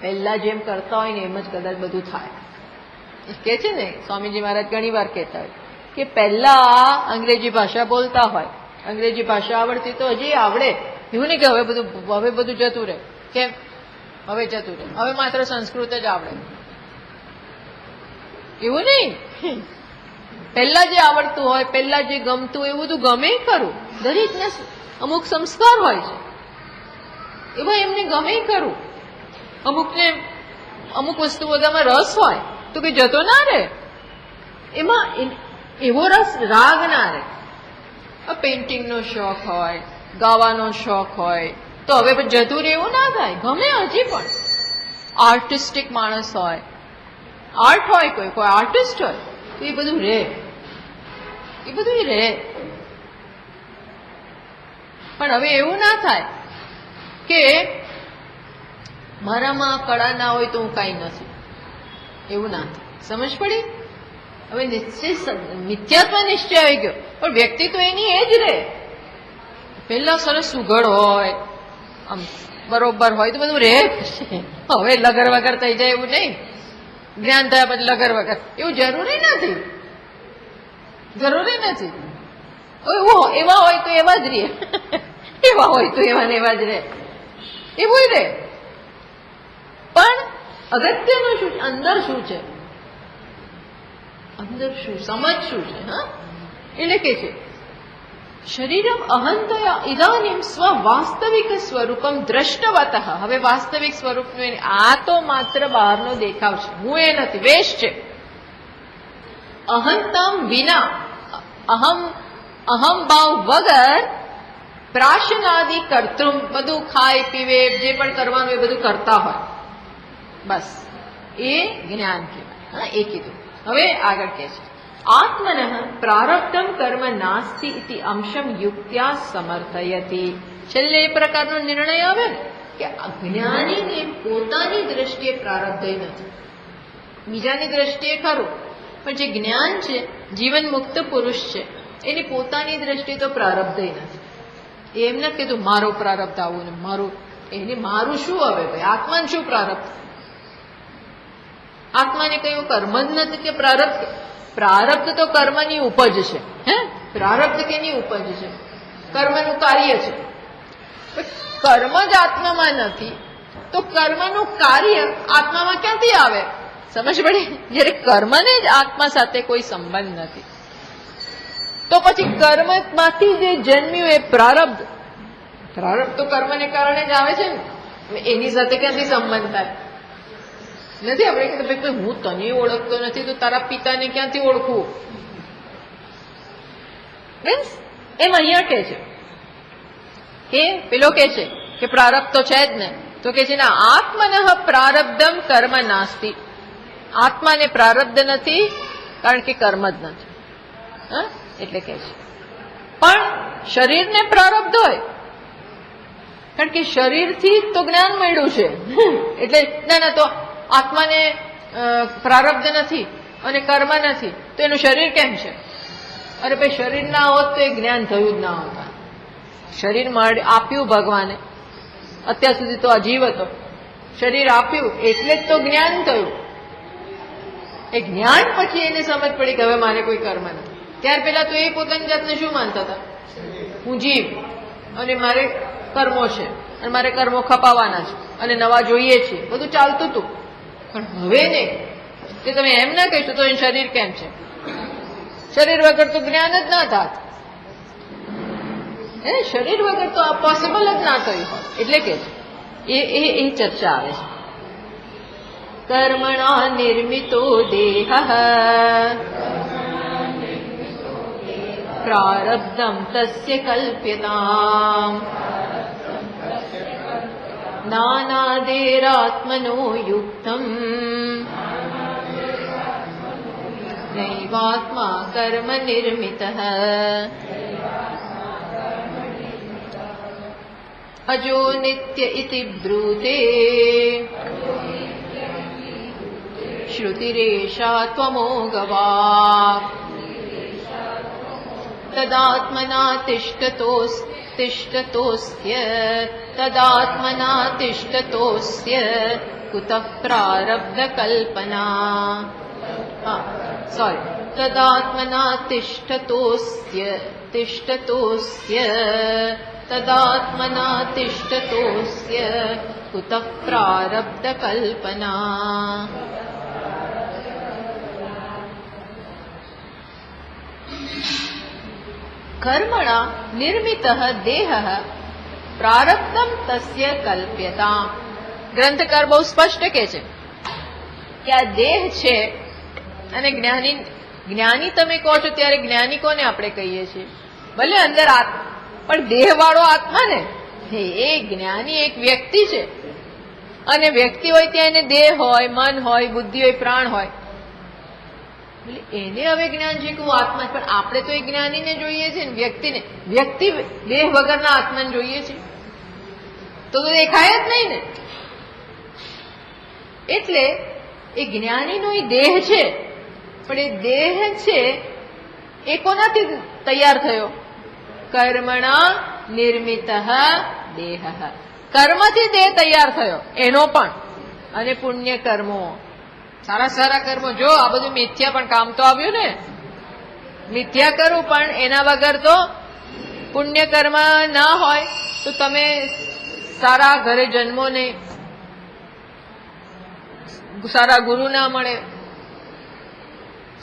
પહેલા જેમ કરતા હોય ને એમ જ કદાચ બધું થાય. કે છે ને સ્વામીજી મહારાજ ઘણી વાર કહેતા હોય કે પહેલા અંગ્રેજી ભાષા બોલતા હોય, અંગ્રેજી ભાષા આવડતી તો હજી આવડે, એવું નહીં કે હવે બધું જતું રહે. કેમ? હવે જતું રહે, હવે માત્ર સંસ્કૃત જ આવડે, એવું નહીં. પહેલા જે આવડતું હોય, પહેલા જે ગમતું હોય એવું બધું ગમે ખરું. દરેકને અમુક સંસ્કાર હોય છે એવા એમને ગમે ખરું. અમુકને અમુક વસ્તુ બધામાં રસ હોય તો કે જતો ના રહે, એમાં એવો રસ રાગ ના રહે. પેઇન્ટિંગનો શોખ હોય, ગાવાનો શોખ હોય તો હવે જતું રહે એવું ના થાય, ગમે હજી પણ. આર્ટિસ્ટિક માણસ હોય, આર્ટ હોય, કોઈ આર્ટિસ્ટ હોય તો એ બધું રહે, એ બધું રહે. પણ હવે એવું ના થાય કે મારામાં કળા ના હોય તો હું કાંઈ નથી, એવું ના થાય. સમજ પડી? હવે નિશ્ચય મિથ્યાત્વ નિશ્ચય આવી ગયો, પણ વ્યક્તિ તો એની એ જ રહે. પેલા સરસ સુઘડ હોય, આમ બરોબર હોય તો બધું રહે. હવે લગર વગર થઈ જાય એવું નહીં, જ્ઞાન થયા પછી લગર વગર એવું જરૂરી નથી, જરૂરી નથી. એવા હોય તો એવા જ રહે, એવા હોય તો એવા ને એવા જ રહે, એવું રહે. પણ અગત્યનું શું? અંદર શું છે? અંદર શું? સમજ શું છે? હા, એટલે કે છે શરીરમ અહંતયા ઇદાનીમ સ્વ વાસ્તવિક સ્વરૂપમ દ્રષ્ટવતઃ. હવે વાસ્તવિક સ્વરૂપનું આ તો માત્ર બહારનો દેખાવ છે, હું એ નથી, વેશ છે. અહંતમ વિના, અહમ ભાવ વગર પ્રાશનાદિ કર્તૃમ, બધું ખાય પીવે જે પણ કરવાનું એ બધું કરતા હોય, બસ એ જ્ઞાન કહેવાય. એ કીધું. હવે આગળ કે છે આત્મન પ્રારબ્ધમ કર્મ નાસ્તિ ઇતિ અંશમ યુક્ત્યા સમર્થયતિ. છેલ્લે એ પ્રકારનો નિર્ણય આવે ને કે જ્ઞાનીને પોતાની દ્રષ્ટિએ પ્રારબ્ધ નથી, બીજાની દ્રષ્ટિએ ખરું, પણ જે જ્ઞાન છે, જીવન મુક્ત પુરુષ છે, એની પોતાની દ્રષ્ટિએ તો પ્રારબ્ધ નથી. એમ નથી કીધું મારો પ્રારબ્ધ આવું ને મારું, એને મારું શું? હવે ભાઈ આત્માને શું પ્રારબ્ધ? આત્માને કયું કર્મ જ નથી કે પ્રારબ્ધ? પ્રારબ્ધ તો કર્મની ઉપજ છે. હે, પ્રારબ્ધ કેની ઉપજ છે? કર્મનું કાર્ય છે. કર્મ જ આત્મામાં નથી તો કર્મનું કાર્ય આત્મામાં ક્યાંથી આવે? સમજ પડી? જયારે કર્મને જ આત્મા સાથે કોઈ સંબંધ નથી તો પછી કર્મમાંથી જે જન્મ્યું એ પ્રારબ્ધ, પ્રારબ્ધ તો કર્મને કારણે જ આવે છે ને, એની સાથે ક્યાંથી સંબંધ થાય? નથી. આપણે કીધું ભાઈ હું તને ઓળખતો નથી તો તારા પિતાને ક્યાંથી ઓળખવું? મીન્સ એમ અહીંયા કે છે કે પેલો કે છે કે પ્રારબ્ધ તો છે જ ને, તો કે છે ના, આત્મનઃ પ્રારબ્ધમ કર્મ નાસ્તિ. આત્માને પ્રારબ્ધ નથી કારણ કે કર્મ જ નથી. એટલે કે છે પણ શરીરને પ્રારબ્ધ હોય કારણ કે શરીરથી તો જ્ઞાન મળ્યું છે. એટલે ના તો આત્માને પ્રારબ્ધ નથી અને કર્મ નથી તો એનું શરીર કેમ છે? અરે ભાઈ, શરીર ના હોત તો એ જ્ઞાન થયું જ ના હોત. શરીર આપ્યું ભગવાને, અત્યાર સુધી તો અજીવ હતો, શરીર આપ્યું એટલે જ તો જ્ઞાન થયું. એ જ્ઞાન પછી એને સમજ પડી કે હવે મારે કોઈ કર્મ નથી. ત્યાર પહેલા તો એ પોતાની જાતને શું માનતા હતા? હું જીવ અને મારે કર્મો છે અને મારે કર્મો ખપાવવાના છે અને નવા જોઈએ છે, બધું ચાલતું હતું. પણ હવે નહીં, કે તમે એમ ના કહીશો તો એ શરીર કેમ છે? શરીર વગર તો જ્ઞાન જ ના થાત. શરીર વગર તો આ પોસિબલ જ ના થયું હોય. એટલે કે એ ચર્ચા આવે છે. કર્મણા નિર્મિતો દેહ પ્રારબ્ધમ તસ્ય કલ્પ્યતામ નાનાદેરાત્મનો યુક્તમ નૈવાત્મા કર્મ નિર્મિતઃ અજો નિત્ય ઇતિ બ્રૂતે શ્રુતિરેષા ત્વમોગવા તદાત્મના તિષ્ઠતોસ્ય કુતઃ પ્રારબ્ધ કલ્પના. તદાત્મના તિષ્ઠતોસ્ય કુતઃ પ્રારબ્ધ કલ્પના. કર્મણા નિર્મિત દેહ પ્રારબ્ધમ તસ્ય કલ્પ્યતામ. ગ્રંથકાર બહુ સ્પષ્ટ કે છે કે આ દેહ છે અને જ્ઞાની તમે કહો છો ત્યારે જ્ઞાની કોને આપણે કહીએ છીએ? ભલે અંદર પણ દેહ વાળો આત્મા ને, એ જ્ઞાની એક વ્યક્તિ છે અને વ્યક્તિ હોય ત્યાં એને દેહ હોય, મન હોય, બુદ્ધિ હોય, પ્રાણ હોય. એને હવે જ્ઞાન છે કે હું આત્મા, પણ આપણે તો એ જ્ઞાનીને જોઈએ છે ને, વ્યક્તિને. વ્યક્તિ દેહ વગરના આત્માને જોઈએ છે તો દેખાય જ નહીં ને. એટલે એ જ્ઞાનીનો એ દેહ છે, પણ એ દેહ છે એ કોનાથી તૈયાર થયો? કર્મણા નિર્મિત દેહ. કર્મથી દેહ તૈયાર થયો એનો પણ. અને પુણ્ય કર્મો, સારા કર્મો. જો આ બધું મિથ્યા પણ કામ તો આવ્યું ને. મિથ્યા કરવું પણ એના વગર તો પુણ્ય કર્મ ના હોય તો તમે સારા ઘરે જન્મો નહીં, સારા ગુરુ ના મળે,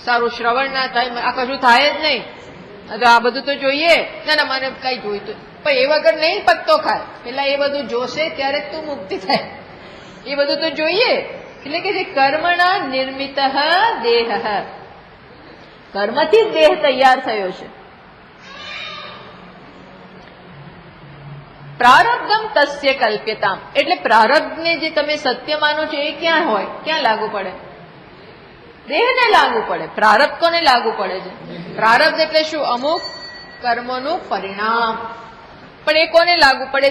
સારું શ્રવણ ના થાય, આ કશું થાય જ નહીં. આ બધું તો જોઈએ. ના મને કઈ જોઈતું પણ એ વગર નહીં પત્તો ખાય. પેલા એ બધું જોશે ત્યારે જ તું મુક્તિ થાય. એ બધું તો જોઈએ. એટલે કે જે કર્મણા નિર્મિત દેહ, કર્મથી જ દેહ તૈયાર થયો છે. પ્રારબ્ધમ તસ્ય કલ્પ્યતામ. એટલે પ્રારબ્ધને જે તમે સત્ય માનો છો એ ક્યાં હોય, ક્યાં લાગુ પડે? દેહને લાગુ પડે. પ્રારબ્ધ કોને લાગુ પડે છે? પ્રારબ્ધ એટલે શું? અમુક કર્મોનું પરિણામ. પણ એ કોને લાગુ પડે?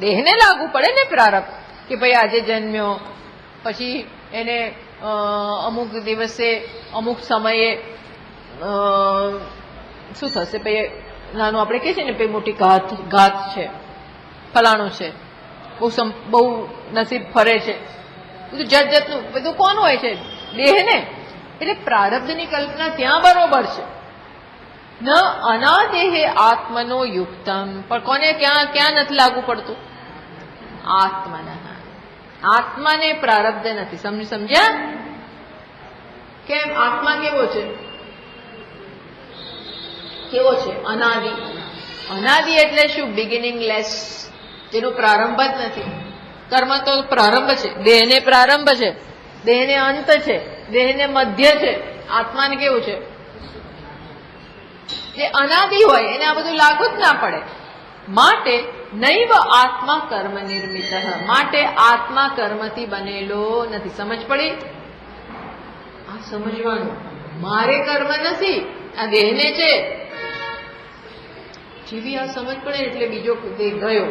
દેહને લાગુ પડે ને પ્રારબ્ધ. કે ભાઈ આજે જન્મ્યો, પછી એને અમુક દિવસે અમુક સમયે શું થશે? ભાઈ નાનું આપણે કહે છે ને, ભાઈ મોટી ઘાત છે, ફલાણું છે, બહુ નસીબ ફરે છે, બધું જાતનું બધું કોણ હોય છે? દેહને. એટલે પ્રારબ્ધની કલ્પના ત્યાં બરોબર છે. ન અનાદેહે આત્મનો યુક્તમ. પણ કોને ક્યાં નથી લાગુ પડતું? આત્માને પ્રારબ્ધ નથી. સમજ્યા? કેમ? આત્મા કેવો છે? અનાદિ. અનાદિ એટલે શું? બિગિનિંગલેસ, જેનો પ્રારંભ જ નથી. કર્મ તો પ્રારંભ છે, દેહને પ્રારંભ છે, દેહને અંત છે, દેહને મધ્ય છે. આત્માને કેવું છે? જે અનાદિ હોય એને આ બધું લાગુ જ ના પડે. માટે નૈવ આત્મા કર્મ નિર્મિત, માટે આત્મા કર્મથી બનેલો નથી. સમજ પડી? આ સમજવાનું, મારે કર્મ નથી, આ દેહને છે. જેવી આ સમજ પડે એટલે બીજો દેહ ગયો.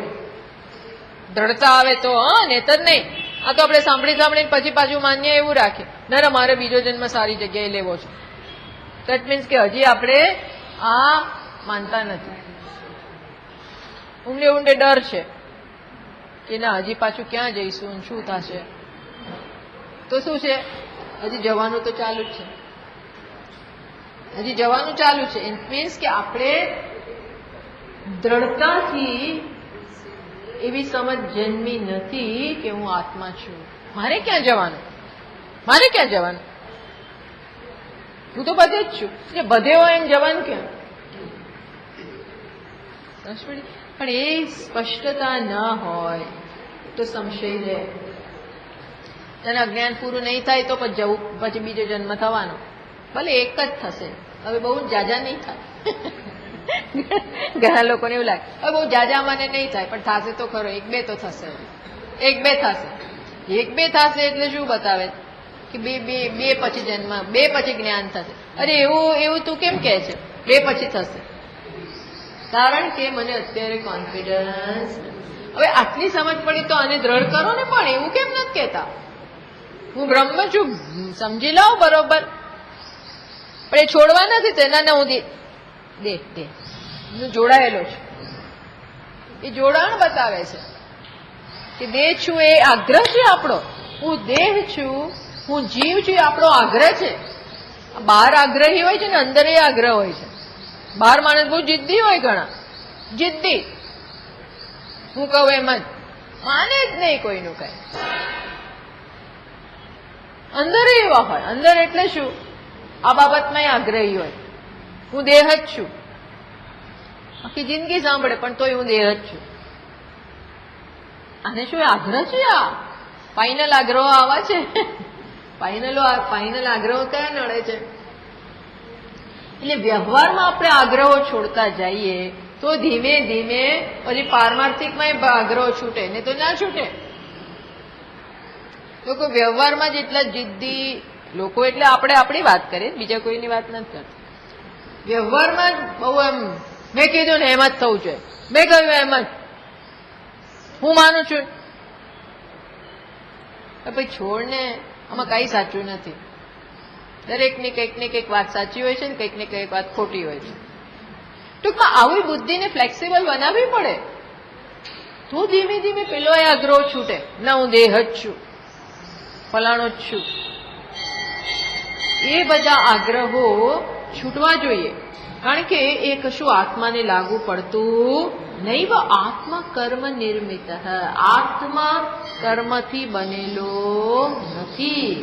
દ્રઢતા આવે તો નેતર નહીં. આ તો આપણે સાંભળીને પછી પાછું માન્ય એવું રાખે, ના મારે બીજો જન્મ સારી જગ્યાએ લેવો છે. દેટ મીન્સ કે હજી આપણે આ માનતા નથી. ઊંડે ઊંડે ડર છે કે ના હજી પાછું ક્યાં જઈશું, શું થશે. તો શું છે, હજી જવાનું તો ચાલુ જ છે, હજી જવાનું ચાલુ છે. ઇટ મીન્સ કે આપણે દ્રઢતાથી એવી સમજ જન્મી નથી કે હું આત્મા છું. મારે ક્યાં જવાનું, મારે ક્યાં જવાનું, હું તો બધે જ છું. એટલે બધે હોય એમ જવાનું ક્યાં? પણ એ સ્પષ્ટતા ન હોય તો સંશય રહે. તને અજ્ઞાન પૂરું નહીં થાય તો પછી જવું, પછી બીજો જન્મ થવાનો, ભલે એક જ થશે. હવે બહુ જાજા નહીં થાય. ઘણા લોકોને એવું લાગે હવે બહુ જાજા મને નહીં થાય, પણ થશે તો ખરો, એક બે તો થશે, એક બે થશે. એક બે થશે એટલે શું બતાવે કે બે બે બે પછી જન્મ, બે પછી જ્ઞાન થશે. અરે એવું તું કેમ કહે છે બે પછી થશે? કારણ કે મને અત્યારે કોન્ફિડન્સ. હવે આટલી સમજ પડી તો આને દ્રઢ કરો ને, પણ એવું કેમ નથી કહેતા હું બ્રહ્મ છું, સમજી લઉં બરોબર, પણ એ છોડવા નથી તેના હું દેહ જોડાયેલો છું. એ જોડાણ બતાવે છે કે દેહ છું એ આગ્રહ છે આપણો. હું દેહ છું, હું જીવ છું, એ આપણો આગ્રહ છે. બહાર આગ્રહી હોય છે ને અંદર એ આગ્રહ હોય છે. બહાર માણસ બહુ જિદ્દી હોય, ઘણા જિદ્દી, હું કહું એમ જ માને જ નહીં કોઈનું કઈ. અંદર એવા હોય, અંદર એટલે શું, આ બાબતમાં આગ્રહી હોય. હું દેહ જ છું, આખી જિંદગી સાંભળે પણ તોય હું દેહ જ છું. આને શું આગ્રહ છે? આ ફાઇનલ આગ્રહો આવા છે. ફાઇનલ આગ્રહો કયા નડે છે? એટલે વ્યવહારમાં આપણે આગ્રહો છોડતા જઈએ તો ધીમે ધીમે પછી પારમાર્થિકમાં આગ્રહો છૂટે, ને તો ના છૂટે. લોકો વ્યવહારમાં જેટલા જિદ્દી લોકો, એટલે આપણે આપણી વાત કરીએ, બીજા કોઈની વાત નથી કરતા. વ્યવહારમાં બહુ એમ મેં કીધું ને એમ જ થવું જોઈએ, મેં કહ્યું એમ જ, હું માનું છું. ભાઈ છોડ ને, આમાં કઈ સાચું નથી. દરેકની કંઈક ને કંઈક વાત સાચી હોય છે ને કંઈક ને કંઈક વાત ખોટી હોય છે. ટૂંકમાં આવી બુદ્ધિને ફ્લેક્સિબલ બનાવવી પડે તો ધીમે ધીમે પેલો એ આગ્રહ છૂટે. ના હું દેહ જ છું, ફલાણો જ છું, એ બધા આગ્રહો છૂટવા જોઈએ. કારણ કે એ કશું આત્માને લાગુ પડતું નૈવ આત્મા કર્મ નિર્મિત, આત્મા કર્મથી બનેલો નથી.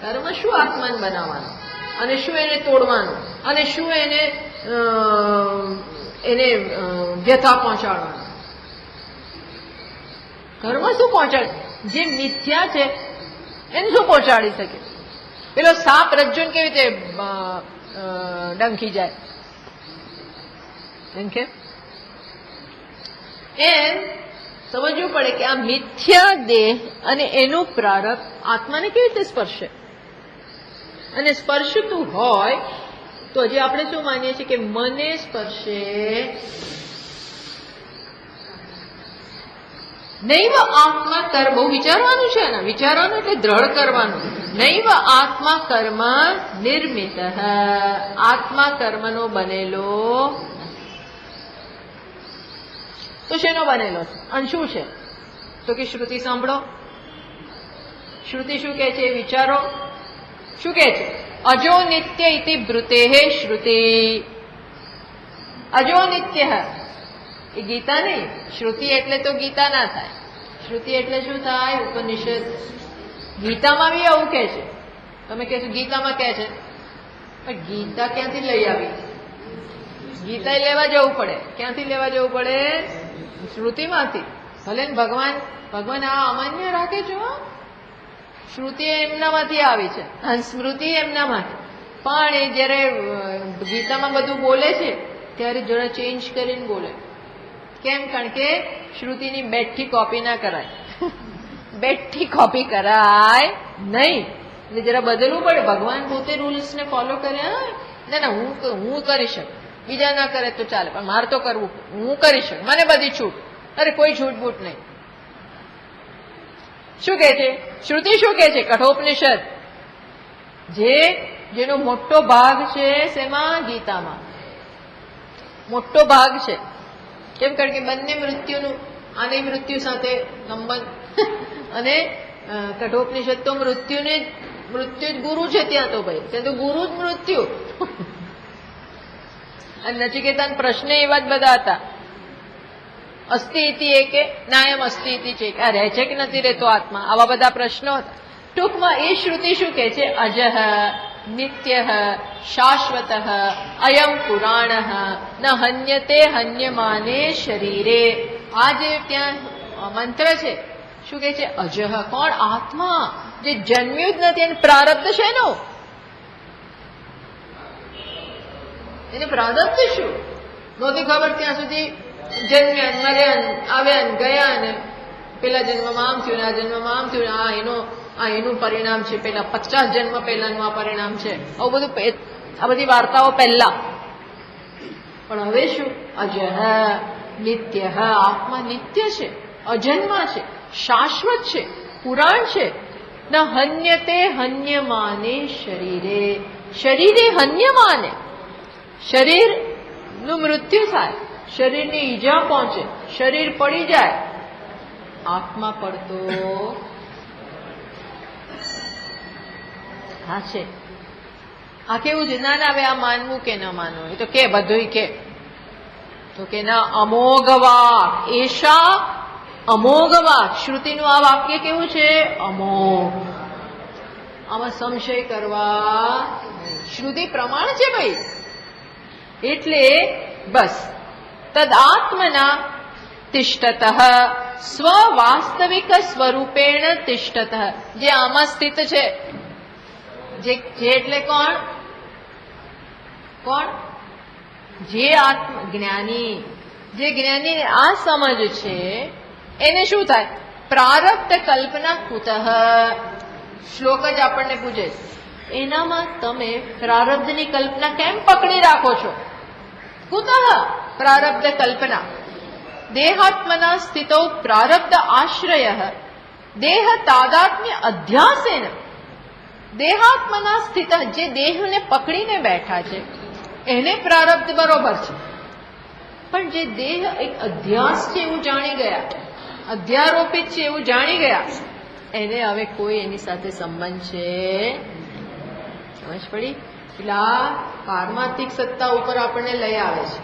કર્મ શું આત્માને બનાવવાનું, અને શું એને તોડવાનું, અને શું એને વ્યથા પહોંચાડવાનું. કર્મ શું પહોંચાડે? જે મિથ્યા છે એને શું પહોંચાડી શકે? પેલો સાપ રજ્જુન કેવી રીતે ડંખી જાય, ડંખે? એમ સમજવું પડે કે આ મિથ્યા દેહ અને એનું પ્રારબ્ધ આત્માને કેવી રીતે સ્પર્શે. અને સ્પર્શતું હોય તો હજી આપણે શું માનીએ છીએ કે મને સ્પર્શે. નૈવ આત્મા કર્મ, બહુ વિચારવાનું છે ને, વિચારવાનું એટલે દ્રઢ કરવાનું. નૈવ આત્મા કર્મ નિર્મિત, આત્મા કર્મનો બનેલો. તો શેનો બનેલો છે અને શું છે? તો કે શ્રુતિ સાંભળો, શ્રુતિ શું કહે છે વિચારો. શું કહે છે? અજો નિત્ય ઇતિ બ્રુતે શ્રુતિ. અજો નિત્ય એ ગીતા નહીં. શ્રુતિ એટલે તો ગીતા ના થાય. શ્રુતિ એટલે શું થાય? ઉપનિષદ. ગીતામાં બી આવું કે છે. તમે કહેશો ગીતામાં કે છે, પણ ગીતા ક્યાંથી લઈ આવી? ગીતા લેવા જવું પડે. ક્યાંથી લેવા જવું પડે? શ્રુતિમાંથી. ભલે ભગવાન આ અમાન્ય રાખે છે, શ્રુતિ એમનામાંથી આવી છે અને સ્મૃતિ એમનામાંથી. પણ એ જયારે ગીતામાં બધું બોલે છે ત્યારે જરા ચેન્જ કરીને બોલે. કેમ? કારણ કે શ્રુતિની બેઠી કોપી ના કરાય. બેઠી કોપી કરાય નહીં, એટલે જરા બદલવું પડે. ભગવાન પોતે રૂલ્સને ફોલો કર્યા. ના ના, હું કરી શકું, બીજા ના કરે તો ચાલે, પણ મારે તો કરવું, હું કરી શકું, મને બધી છૂટ. અરે કોઈ છૂટ બૂટ નહીં. શું કે છે શ્રુતિ? શું કે છે કઠોપનિષદ? જેનો મોટો ભાગ છે શેમાં? ગીતામાં મોટો ભાગ છે. કેમ? કારણ કે બંને મૃત્યુનું, આની મૃત્યુ સાથે સંબંધ, અને કઠોપનિષદ તો મૃત્યુ જ ગુરુ છે. ત્યાં તો ભાઈ, ત્યાં તો ગુરુ જ મૃત્યુ. અને નચિકેતાના પ્રશ્ન એવા જ બધા હતા. અસ્તિ ઇતિ એકે નાયમ અસ્તિ ઇતિ ચેક, આ રહે છે કે નથી રહેતો આત્મા? આવા બધા પ્રશ્નો હતા. ટૂંકમાં એ શ્રુતિ શું કહે છે? અજઃ નિત્યઃ શાશ્વતઃ અયમ પુરાણ ન હન્યતે હન્યમાને શરીરે. આ જે ત્યાં મંત્ર છે, શું કહે છે? અજઃ. કોણ? આત્મા, જે જન્મ્યું જ નથી. એને પ્રારબ્ધ છે એનું, એને પ્રારબ્ધ શું નહોતી ખબર ત્યાં સુધી. જન્મ્યા, મર્યા, આવ્યા, ગયા, ને પેલા જન્મમાં આમ થયું, આ જન્મમાં આમ થયું, એનું પરિણામ છે, પેલા 50 જન્મ પહેલાનું આ પરિણામ છે. આવું બધું, આ બધી વાર્તાઓ પહેલા. પણ હવે શું? અજઃ નિત્ય. આત્મા નિત્ય છે, અજન્મા છે, શાશ્વત છે, પુરાણ છે. ન હન્યતે હન્યમાને શરીરે. શરીરે હન્યમાને, શરીરનું મૃત્યુ થાય, શરીરની ઈજા પહોંચે, શરીર પડી જાય. આત્મા પડતો હા છે. આ કેવું છે? ના ના, હવે આ માનવું કે ન માનવું, એ તો કે બધું કે. તો કે ના, અમોઘ વાક એશા અમોઘ વાક. શ્રુતિનું આ વાક્ય કેવું છે? અમોઘ. આમાં સંશય કરવા, શ્રુતિ પ્રમાણ છે ભાઈ. એટલે બસ તદાત્મના તિષ્ઠતઃ સ્વવાસ્તવિક સ્વરૂપેણ તિષ્ઠતઃ. જે આમાં સ્થિત છે, જે એટલે કોણ? જે આત્મ જ્ઞાની. જે જ્ઞાની આ સમજ છે એને શું થાય? પ્રારબ્ધ કલ્પના કુતઃ. શ્લોક જ આપણને પૂછે, એનામાં તમે પ્રારબ્ધની કલ્પના કેમ પકડી રાખો છો? કુતઃ પ્રારબ્ધ કલ્પના. દેહાત્મના સ્થિતો પ્રારબ્ધ આશ્રય દેહ તાદાત્મ્ય અધ્યાસેન. દેહાત્મના સ્થિત, જે દેહને પકડીને બેઠા છે એને પ્રારબ્ધ બરોબર છે, પણ જે દેહ એક અધ્યાસ છે એવું જાણી ગયા, અધ્યારોપિત છે એવું જાણી ગયા, એને હવે કોઈ એની સાથે સંબંધ છે. સમજ પડી? પેલા પારમાર્થિક સત્તા ઉપર આપણને લઈ આવે છે.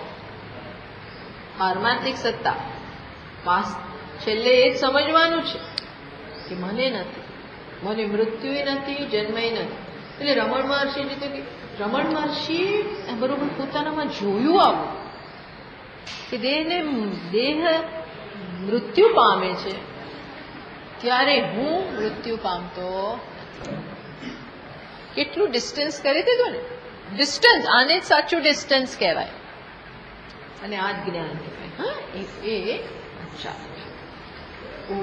પારમાર્થિક સત્તા છેલ્લે એ જ સમજવાનું છે કે મને નથી, મને મૃત્યુ નથી, જન્મય નથી. એટલે રમણ મહર્ષિ રમણ મહર્ષિ બરોબર પોતાનામાં જોયું આવું કે દેહ મૃત્યુ પામે છે, ત્યારે હું મૃત્યુ પામતો. કેટલું ડિસ્ટન્સ કરી દીધું ને? ડિસ્ટન્સ, આને જ સાચું ડિસ્ટન્સ કહેવાય, અને આ જ જ્ઞાન કહેવાય. હા, એ અચ્છા. ઓમ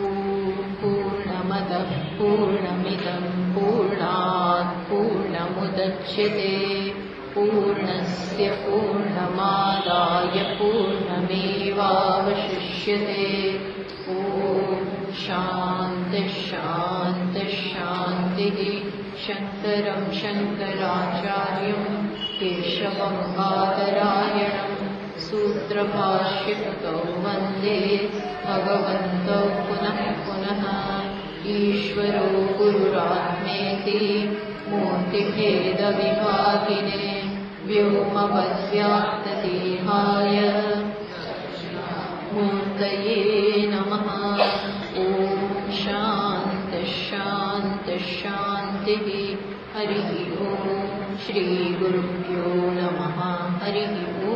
પૂર્ણમદ પૂર્ણમિદં પૂર્ણાત પૂર્ણમુદચ્યતે પૂર્ણસ્ય પૂર્ણમાદાય પૂર્ણમેવાવશિષ્યતે. ઓમ શાંતિ શાંતિ શાંતિ. શંકરં શંકરાચાર્યં કેશવં બાદરાયણં सूत्रभाष्यकृतौ वन्दे भगवन्तौ पुनः पुनः. ईश्वरो गुरुरात्मेति मूर्तिभेदविभागिने व्योमवद्व्याप्तदेहाय मूर्तये नमः. ॐ शान्ति शान्ति शान्तिः. हरिः ॐ. श्रीगुरुभ्यो नमः. हरिः ॐ.